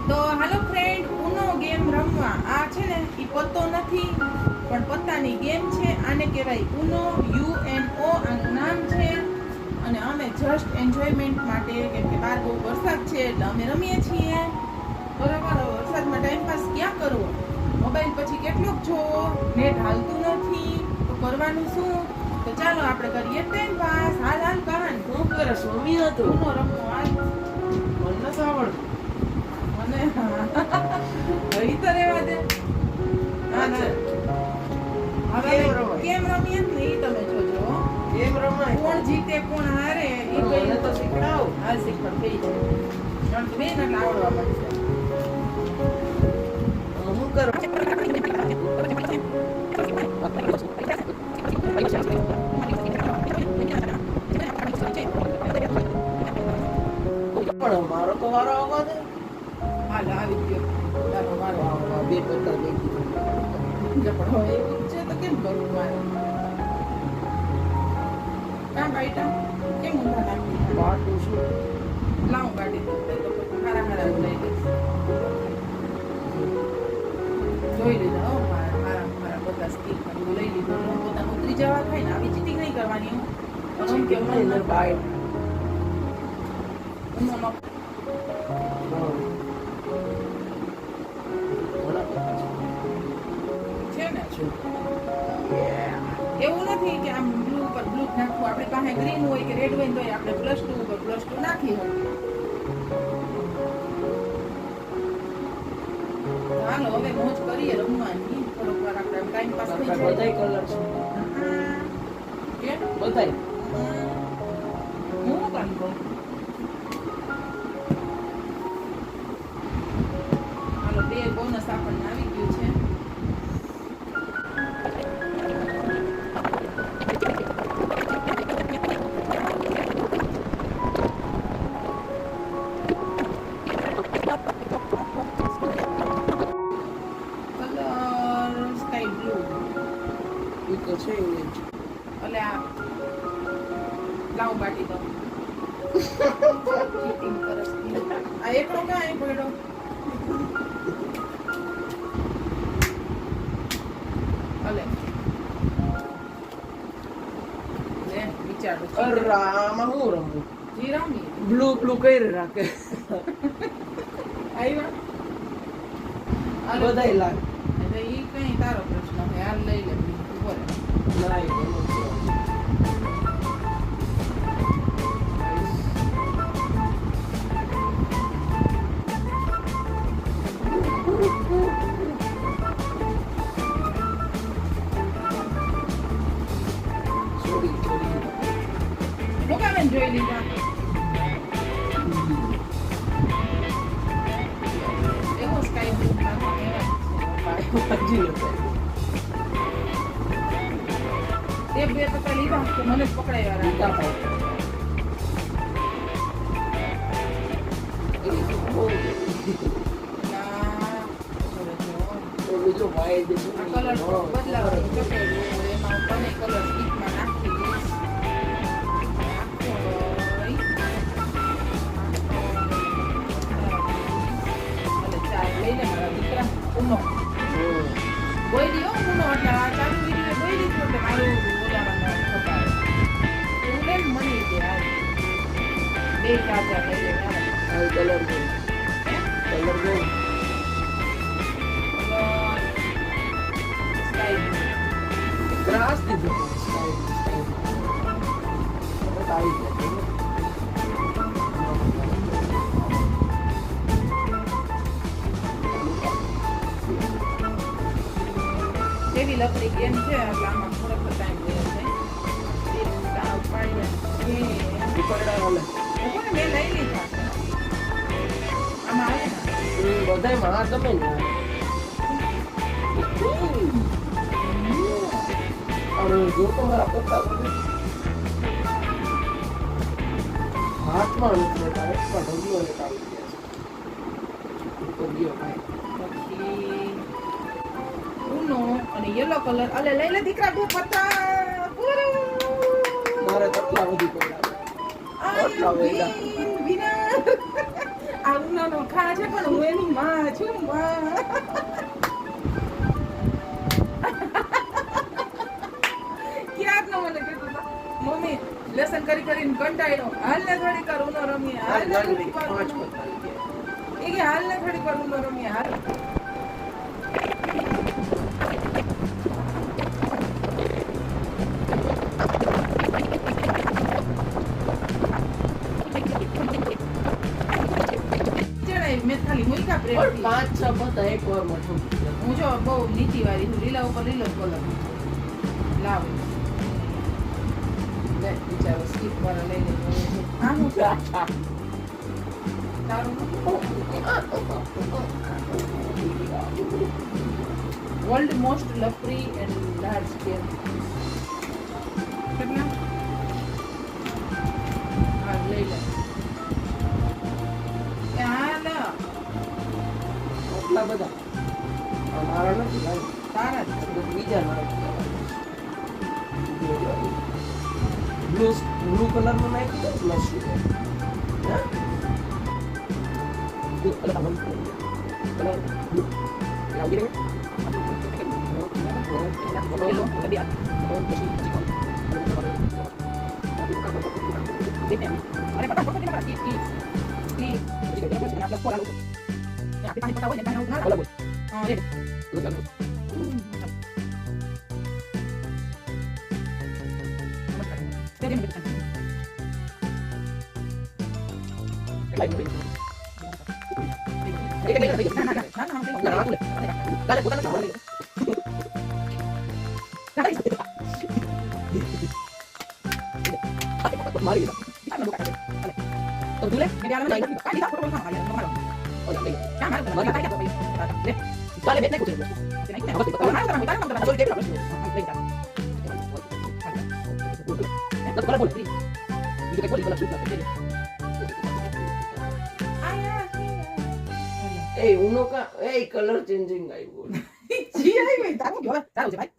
તો હાલો ફ્રેન્ડ, ઉનો ગેમ રમવા. આ છે ને ઈ પત્તો નથી પણ પત્તાની ગેમ છે. આને કહેવાય ઉનો, UNO આનું નામ છે. અને અમે જસ્ટ એન્જોયમેન્ટ માટે, કેમ કે બહાર બહુ વરસાદ છે એટલે અમે રમીએ છીએ. બરાબર. વરસાદમાં ટાઈમ પાસ ક્યાં કરવો? મોબાઈલ પછી કેટલોક જોવો, નેટ હાલતું નથી તો કરવાનું શું? તો ચાલો આપણે કરીએ ટાઈમ પાસ. હાલ હાલ કહાન હું કરે સ્વામી હતો ઉનો રમવો. હાલ મને સાંભળ મને હઈ તો રહેવા દે. હા ના હવે કેમ રમીએ ને ઈ તમે જોજો. કેમ રમાય કોણ જીતે કોણ હારે ઈ મને કઈ તો શીખડાવ હાલ શીખવા થઈ જાય. કારણ કે બેન એટલે આવડવા માંડશે. હું કરું પણ મારો તો વારો આવવા દે હાલ આવી ગયો. ચાલો મારો વાહ, બે પત્તા દઈ દીધા એટલે પણ હવે એવું જ છે તો કેમ કરવું મારે? કાં બાઈટા કેમ ઊંધા નાખી? પાટું શું લાવું કાઢી દઉં તો પછી હારા હારા લઈ લઈશ. જોઈ લીધા હો મારા બધા સ્કીપ લઈ લીધું. પોતાનું ઉતરી જવા થાય ને આવી ચીટિંગ નહીં કરવાની. હું પણ કેમ એને બાઈટ છે ને એવું નથી કે આમ બ્લુ ઉપર બ્લુ નાખવું. આપણી પાસે ગ્રીન હોય કે રેડ હોય તો આપણે +2 ઉપર +2 નાખી શકીએ. હાલો હવે મોજ કરીએ રમવાની. થોડોક વાર આપણે ટાઈમ પાસ થઈ જાય. બધાય કલર છે કે બધાય હું કામ કહું. હાલો બે બોનસ આપણને આવી ગયું છે. Colour sky blue. એ તો છે ને એટલે આ લાવ બાટી દો. ચીટિંગ કરસ. આ એકડો ક્યાં અહીં પડ્યો? અલે લે વિચારો. અરે આમાં હું રમું જી રમી બ્લુ બ્લુ કરી રાખે આવ્યા. બધાય લાગે એટલે ઈ કઈ તારો પ્રશ્ન છે. હાલ લઈ લે ઉભો રહે. ના એ બનો છે. Sorry, sorry. મુકાબેન જોઈ લીધા. એવો સ્કાય બ્લુ હજી નથી. તે બે પકડા લીધા તો મને જ પકડાયા લીધા રાખા. ના જોડે જો. તો બીજો ભાઈ જે છે આ કલર બદલાવાનો ચોટેલું એમાં બને કલર સ્ટીકમાં નાખી દઈશ. એટલે ચાર લઈ લે મારા દીકરા. ઉનો બોઈ દીધો ઉનો એટલે આ ચાલુ વિડીયો બોઈ દીધું એટલે મારું બોલાવાનું ખપાય. એવું લે ને મને દે આ બે ચાર્જર લઈ લે આ કલર છે કલર ગો સ્કાય ત્રાસ દીધો આવી ગયા એવી લકડી ગેમ છે એટલે આમાં થોડોક ટાઈમ ગયો છે. એક તાવ પાડ્યા છે. પકડા વાલે કોને મેં લઈ લીધા છે. આમાં આવે ને બધાય માં તમે ને અરે જો તો મારા પત્તા હાથમાં નથી લેતા હાથમાં ઢગલો લેતા આવી ગયા છે તો ગયો ભાઈ પછી ઉનો અને યલો કલર. અલે લઈ લે દીકરા બે પત્તા. મારે કેટલા બધી પડ્યા આ કેટલા વેડા વિનર આ ઉનાનો ખા છે પણ હું એની માં છું માં. ક્યારનો મને કીધું તો, મમ્મી લેસન કરી કરીને કંટાળ્યો, હાલ ને થોડીક વાર ઉનો રમીએ, હાલ ને થોડીક વાર પાંચ ઉનો. પત્તા આવી ગયા. એ કે હાલ ને થોડીક વાર ઉનો રમીએ, હાલ. ચડાઈ, મેં ખાલી મૂક્યા પણ પ્રેમથી. 5-6 પત્તા એકવારમાં ઠોકી દીધા. હું જો બહુ નીચી વાળી છું, લીલા ઉપર લીલો કલર લાવ. લે, બિચારો skip વાળા લઈ લે. આ હું છે? તારું વર્લ્ડ મોસ્ટ લફરી એન્ડ લાર્જ ગેમ. કેટલા? હા લઈ લે. એ હા લે, આટલા બધા. આ મારા નથી ભાઈ. તારા જ છે. બીજા મારા બ્લુ કલરનું નાખ્યું તો પ્લસ હે બ્લુ કલર આમ કલર બ્લુ લાગી રહ્યું મારી તો દુલે ચાલે બેઠને કુછ એ ઉનો કા એ કલર ચેન્જિંગ આવ્યું જી આવી ગઈ તારું જો તારું છે ભાઈ.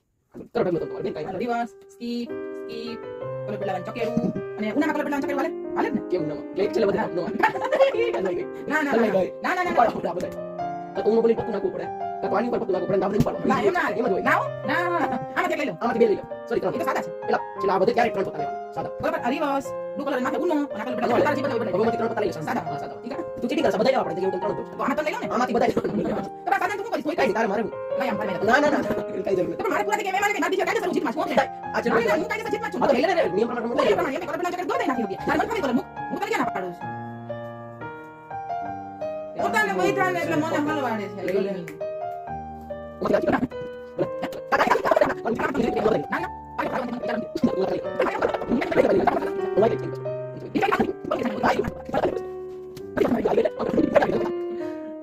કરો ઢગલો તો બેન કઈ દિવસ સ્કીપ સ્કીપ કલર પેલા ચોકેરું અને ઉનામાં કલર પેલા ચોકેરું હાલે ને? કેમ ના ક્લિક છે બધા નો ના ના ના ના તો ઉનો બોલી પત્તું નાખવું પડે તો પાણી પર પત્તું નાખવું પડે આપણે ઉપર ના એમ ના એમ જ હોય ના આમાંથી લઈ લો. આમાંથી બે લઈ લો સોરી ત્રણ એ તો સાદા છે. પેલા છેલ્લા આ બધે ક્યારે ત્રણ પત્તા લેવાના સાદા બરાબર રિવર્સ બ્લુ કલર નાખે ઉનો અને કલર પેલા તારા જે બધા હવે ત્રણ પત્તા લઈ લો સાદા હા સાદા ઠીક છે. તું ચીટિંગ કરશે બધા લેવા પડે જેવું ત્રણ તો આમાં તો લઈ લો ને. આમાંથી બધા તો બસ સાદા તું કરીશ કોઈ કઈ તારે મારે નહીં આમ મારે ના ના ના કઈ જરૂર તો મારે પૂરા કે મેં મારે કે નાદી છે કાયદે સર જીતમાં છું. નથી આ ચલો હું કાયદે જીતમાં છું. આ તો લઈ લે નિયમ પ્રમાણે લઈ લે કલર પેલા ચોકેર દો દે નાખી દે. તારે મને ખબર કલર હું તને ક્યાં ના પાડું છું. પોતાને વૈધાને એટલે મને હલવાડે છે. ના ના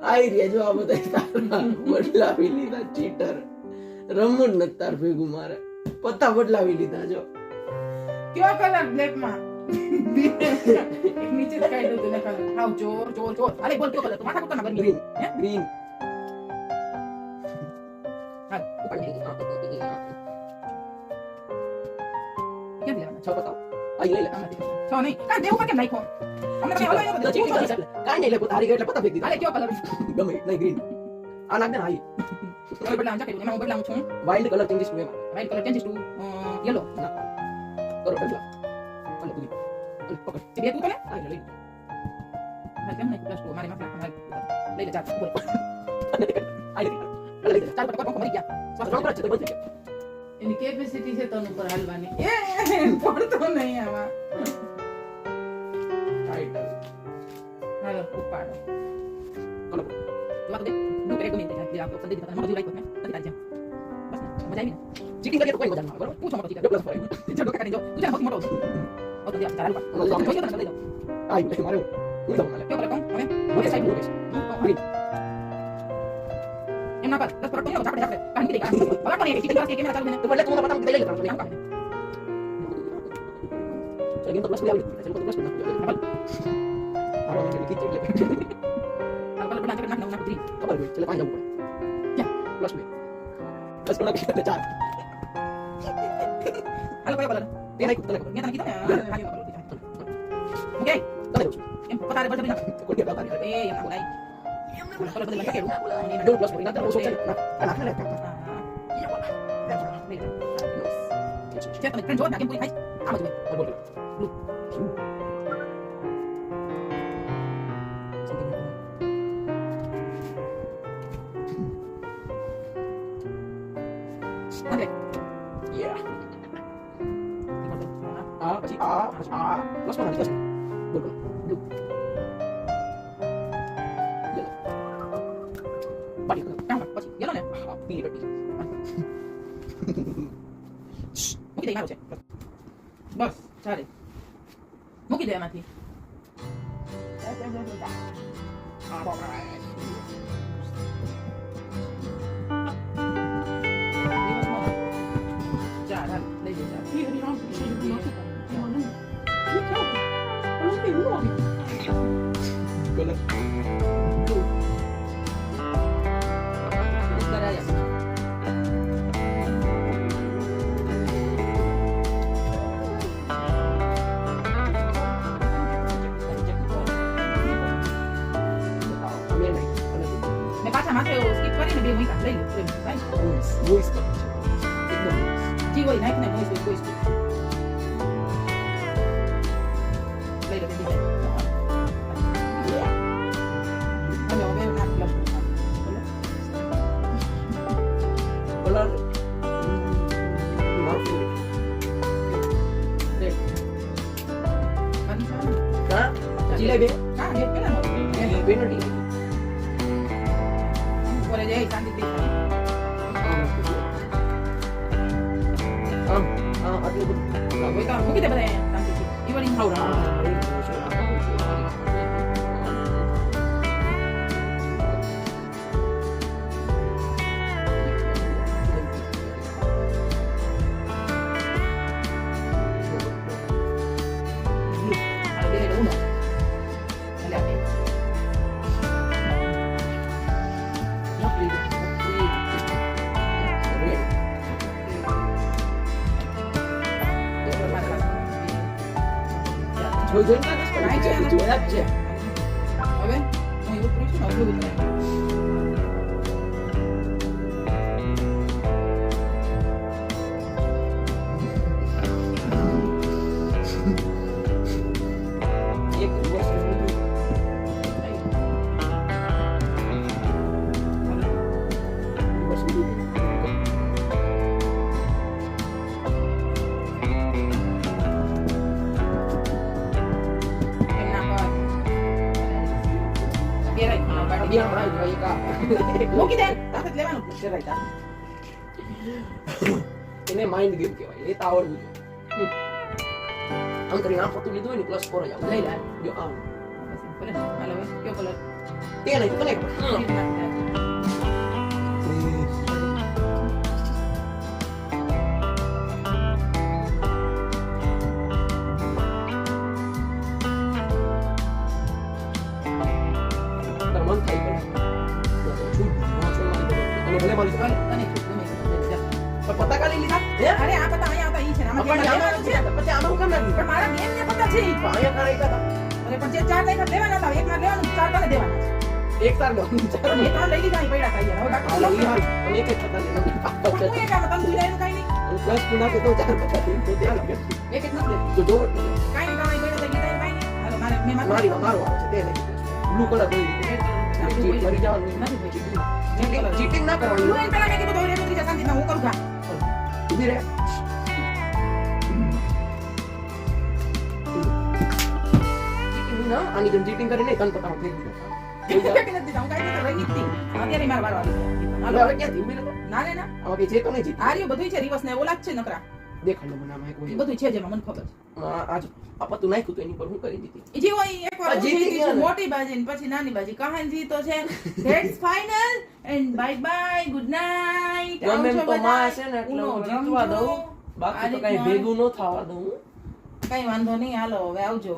આઈ રહ્યા જો આ બધા તારા બદલાવી લીધા ચીટર રમવું જ નથી તાર ભેગું મારે પત્તા બદલાવી લીધા જો કયો કલર બ્લેક માં એક નીચે જ કાઢી દઉં ને કલર હાવ ચોર ચોર ચોર અરે બોલ કયો કલર તો માથા કુકર ના બની ગ્રીન હે ગ્રીન હાલ ઉપર લઈ ક્યાં લેવાના છ પતાવ આઈ લઈ લે આમાંથી છ નહીં કા દેવું પર કેમ નાખ્યો અમને તમે હલવાઈ તો નતો ચીટિંગ દેવું કરી કાઈ નહીં લે તારી એટલે પતા ફેંકી અરે દીધા કયો કલર ગમે નહીં ગ્રીન આ નાખ દે ને આઈ કલર બદલાવું ચાકે એમાં હું બદલાવું છું વાઇલ્ડ કલર ચેન્જીસ ટુ એમાં white colour changes to yellow ના કરો બદલા અલે તું પકડ તે બે તું તો લે આઈ લઈ હા કેમ નહીં પ્લસ 2 મારી માં લઈ લે ચાર બોલ આઈ લઈ ચાર પર કોમ મરી ગયા સ્ટ્રોંગ છે તો બંધ થઈ એની કેપેસિટી છે તન ઉપર હાલવાની એ પડતો નહીં આમાં ટાઈટલ હાલો ઉપાડો કલો જોવા તો દે નું કરે ગમે તે આપો સંદેશ મને બધું લાઈક કરને નથી તારી બસ મજા આવી ને ચીટિંગ કરીએ તો કોઈ મજા ના આવે બરોબર પૂછો મોટો પ્લસ પર ચલો કાકા જો તું મોટો મોટો ઓ તો દે ચાલ ઉપર જોઈ તો લઈ લો આઈ મારે હું તો માલે કયો કલર કોણ હવે ઓકે સાઈડ નું ગ્રીન એમ ના પર 10 પર કોણ ચાપડે ચાપડે કાહી દે હવે પણ એક ટીકી કે કેમેરા ચાલુ ને તો એટલે તું પતા લઈ લે કામ કામ તો ગેમ તો પ્લસ આવી છે તો પ્લસ ના આરો ને કી એટલે આ કલર બના ચાપડે નાખ 3 ખબર હોય ચલે પાંચ જવું પડે ક્યાં પ્લસ બે પ્લસ કોના કે ચાર હાલો કયો કલર તે નહીં તને ખબર મેં તને કીધું ને હાલો કલર ઓકે તમે દઉં છું. એમ પતારે બળજબરી ના કોઈ કે લાવતા એ એમ ના બોલાય બોલા બળજબરી ના કેલું ડબલ પ્લસ કરી નાખતા ઓછો છે ના નાખ ને છે તમે ફ્રેન્ડ જો ના કેમ પૂરી ખાઈ આમ જ હોય બોલ ઓકે યા આ પ્લસ માં નથી બોલ બ્લુ બાકી કામ પછી યલો ને પીલી પટ્ટી મૂકી દે મારો છે બસ ચાલે મૂકી દે એમાંથી ચાલ હાલ લઈ જઈ ચાલ કલર મેં પાછા માથે સ્કીપ કરીને બે મૂકા લઈ લો ભાઈ વોઇસ એકદમ જી હોય નાખ ને નોઈસ કોઈ સ્કીપ લઈ લો બેબી હવે હવે નાખ લો કલર મારો ફેવરિટ કા જીલેબી હા જે પેલા એ બેનડી બોલે જય શાંતિ આટલું બધું કોઈ કામ મૂકી દે બધા શાંતિથી ઈવડી જોઈ જોયા જ છે હવે હું એવું કરું છું ને અગલું ઉતરાય એક વર્ષ મૂકી દે તાકાત લેવાનું એને માઇન્ડ ગેમ કહેવાય એ તો આવડવું જોઈએ આમ કરીને આમ પતું લીધું હોય ને પ્લસ 4 જ આવે લઈ લે જો આમ ભલે હાલો હવે કયો કલર તે નહીં કનેક્ટ મન થાય પણ છૂટ અને ભલે મારી અને ગમે પણ પતા કાલી લીધા હે અરે આ પતા અહીંયા આવતા ઈ છે આમાં પણ લેવાનું છે પછી આમાં હું કેમ નાખી પણ મારા બેન ને પતા છે ઈ અહીંયા કાઢી હતા અરે પણ જે ચાર લઈને લેવાના હતા એક માં લેવાનું ચાર તને દેવાના એક તાર લો છે મેં ત્રણ લઈ લીધા ઈ પડ્યા હતા હવે બાકી આ લઈ હાલ અને એક જ પતા લે હું એક આમાં તમે જોઈ કઈ નહીં પ્લસ પુના કે તો ચાર પતા લે તો તે આવી એક એક નથી તો જો કઈ નહીં તમારી પડ્યા હતા ગીતા કઈ નહીં હાલો મારે મેં મારી મારો આવે છે તે લઈ બ્લુ કલર દોઈ ચીટ મરી જવાનું ચીટિંગ ના કરવાની હું પેલા મેં કીધું દોડે ઉતરી જા શાંતિમાં હું કરું કા ઉભી રહે ચીટિંગ ના આની જેમ ચીટિંગ કરીને તન પતાનો ફેરી દીધો કે નથી હું કઈ નહીં રહી હતી અત્યારે માર વારો આવી હાલો હવે ક્યાંથી ઉભી રહે ના લે ના આમાં કઈ છે તો નહીં જીત આર્યું બધું છે રિવર્સ ને ઓલા જ છે નકરા દેખાડો મને આમાં એ કોઈ બધું છે જેમાં મને ખબર છે આજ આ પતું નાખ્યું તો એની પર હું કરી દીધી ઈ જે હોય એકવાર આ જીતી જીતી ગયા છે ને. મોટી બાજી ને પછી નાની બાજી કહાનજી તો છે that's final and bye bye good night ગમે એમ તો માં છે ને એટલે હું જીતવા દઉં બાકી તો કઈ ભેગું ન થવા દઉં કઈ વાંધો નહીં હાલો હવે આવજો